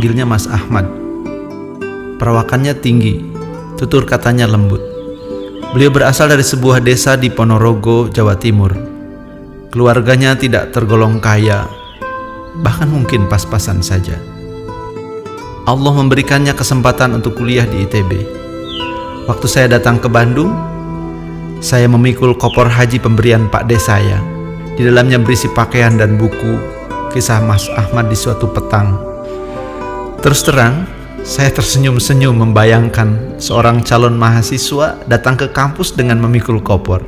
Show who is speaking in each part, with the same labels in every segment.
Speaker 1: memanggilnya Mas Ahmad. Perawakannya tinggi, tutur katanya lembut. Beliau berasal dari sebuah desa di Ponorogo, Jawa Timur. Keluarganya tidak tergolong kaya, bahkan mungkin pas-pasan saja. Allah memberikannya kesempatan untuk kuliah di ITB. Waktu saya datang ke Bandung, saya memikul koper haji pemberian Pak D saya. Di dalamnya berisi pakaian dan buku kisah Mas Ahmad di suatu petang. Terus terang, saya tersenyum-senyum membayangkan seorang calon mahasiswa datang ke kampus dengan memikul koper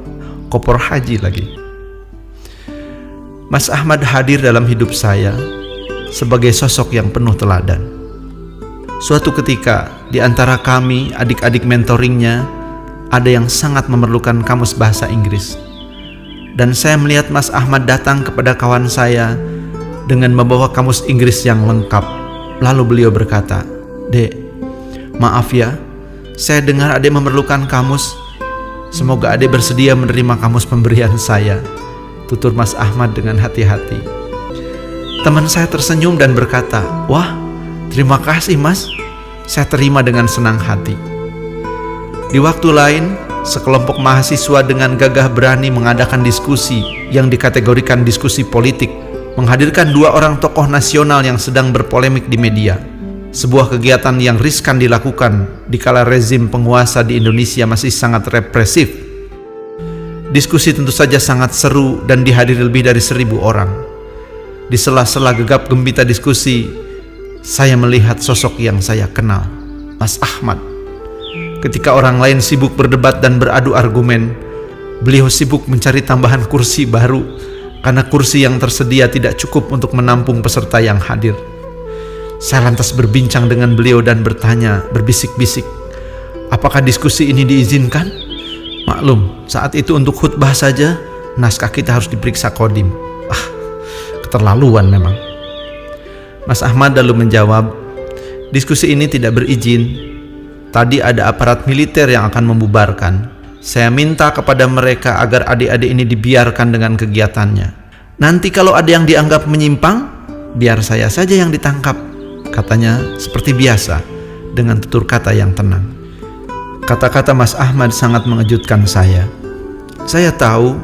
Speaker 1: haji lagi. Mas Ahmad hadir dalam hidup saya sebagai sosok yang penuh teladan. Suatu ketika, di antara kami, adik-adik mentoringnya, ada yang sangat memerlukan kamus bahasa Inggris. Dan saya melihat Mas Ahmad datang kepada kawan saya dengan membawa kamus Inggris yang lengkap. Lalu beliau berkata, "Dek, maaf ya, saya dengar adek memerlukan kamus. Semoga adek bersedia menerima kamus pemberian saya," tutur Mas Ahmad dengan hati-hati. Teman saya tersenyum dan berkata, "Wah, terima kasih Mas, saya terima dengan senang hati." Di waktu lain, sekelompok mahasiswa dengan gagah berani mengadakan diskusi yang dikategorikan diskusi politik, menghadirkan dua orang tokoh nasional yang sedang berpolemik di media. Sebuah kegiatan yang riskan dilakukan dikala rezim penguasa di Indonesia masih sangat represif. Diskusi tentu saja sangat seru dan dihadiri lebih dari 1.000 orang. Di sela-sela gegap gempita diskusi, saya melihat sosok yang saya kenal, Mas Ahmad. Ketika orang lain sibuk berdebat dan beradu argumen, beliau sibuk mencari tambahan kursi baru karena kursi yang tersedia tidak cukup untuk menampung peserta yang hadir. Saya lantas berbincang dengan beliau dan bertanya berbisik-bisik, apakah diskusi ini diizinkan? Maklum, saat itu untuk khutbah saja, naskah kita harus diperiksa kodim. Keterlaluan memang. Mas Ahmad lalu menjawab, diskusi ini tidak berizin. Tadi ada aparat militer yang akan membubarkan. Saya minta kepada mereka agar adik-adik ini dibiarkan dengan kegiatannya. Nanti kalau ada yang dianggap menyimpang, biar saya saja yang ditangkap, katanya seperti biasa dengan tutur kata yang tenang. Kata-kata Mas Ahmad sangat mengejutkan saya. Saya tahu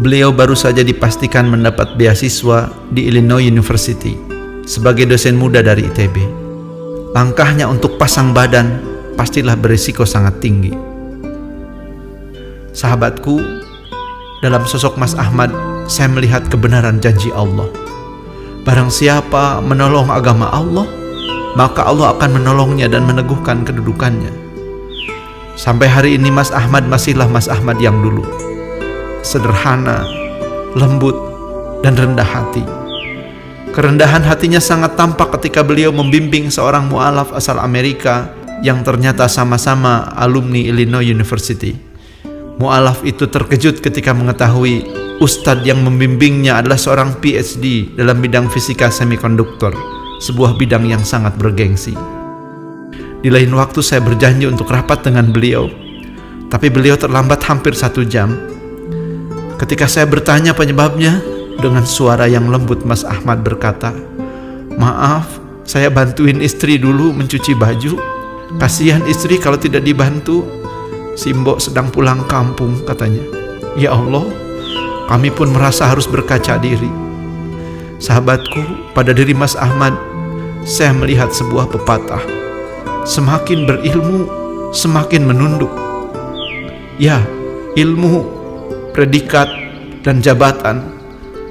Speaker 1: beliau baru saja dipastikan mendapat beasiswa di Illinois University sebagai dosen muda dari ITB. Langkahnya untuk pasang badan pastilah berisiko sangat tinggi. Sahabatku, dalam sosok Mas Ahmad, saya melihat kebenaran janji Allah. Barang siapa menolong agama Allah, maka Allah akan menolongnya dan meneguhkan kedudukannya. Sampai hari ini Mas Ahmad masihlah Mas Ahmad yang dulu. Sederhana, lembut, dan rendah hati. Kerendahan hatinya sangat tampak ketika beliau membimbing seorang mu'alaf asal Amerika yang ternyata sama-sama alumni Illinois University. Mu'alaf itu terkejut ketika mengetahui ustadz yang membimbingnya adalah seorang PhD dalam bidang fisika semikonduktor, sebuah bidang yang sangat bergengsi. Di lain waktu saya berjanji untuk rapat dengan beliau, tapi beliau terlambat hampir 1 jam. Ketika saya bertanya penyebabnya, dengan suara yang lembut Mas Ahmad berkata, "Maaf, saya bantuin istri dulu mencuci baju. Kasihan istri kalau tidak dibantu. Si Mbok sedang pulang kampung," katanya. Ya Allah, kami pun merasa harus berkaca diri. Sahabatku, pada diri Mas Ahmad, saya melihat sebuah pepatah. Semakin berilmu, semakin menunduk. Ya, ilmu, predikat, dan jabatan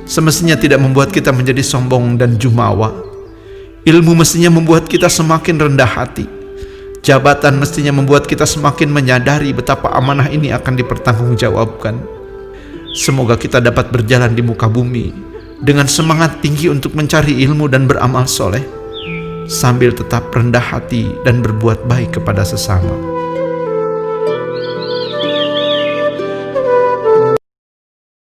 Speaker 1: semestinya tidak membuat kita menjadi sombong dan jumawa. Ilmu mestinya membuat kita semakin rendah hati. Jabatan mestinya membuat kita semakin menyadari betapa amanah ini akan dipertanggungjawabkan. Semoga kita dapat berjalan di muka bumi dengan semangat tinggi untuk mencari ilmu dan beramal soleh, sambil tetap rendah hati dan berbuat baik kepada sesama.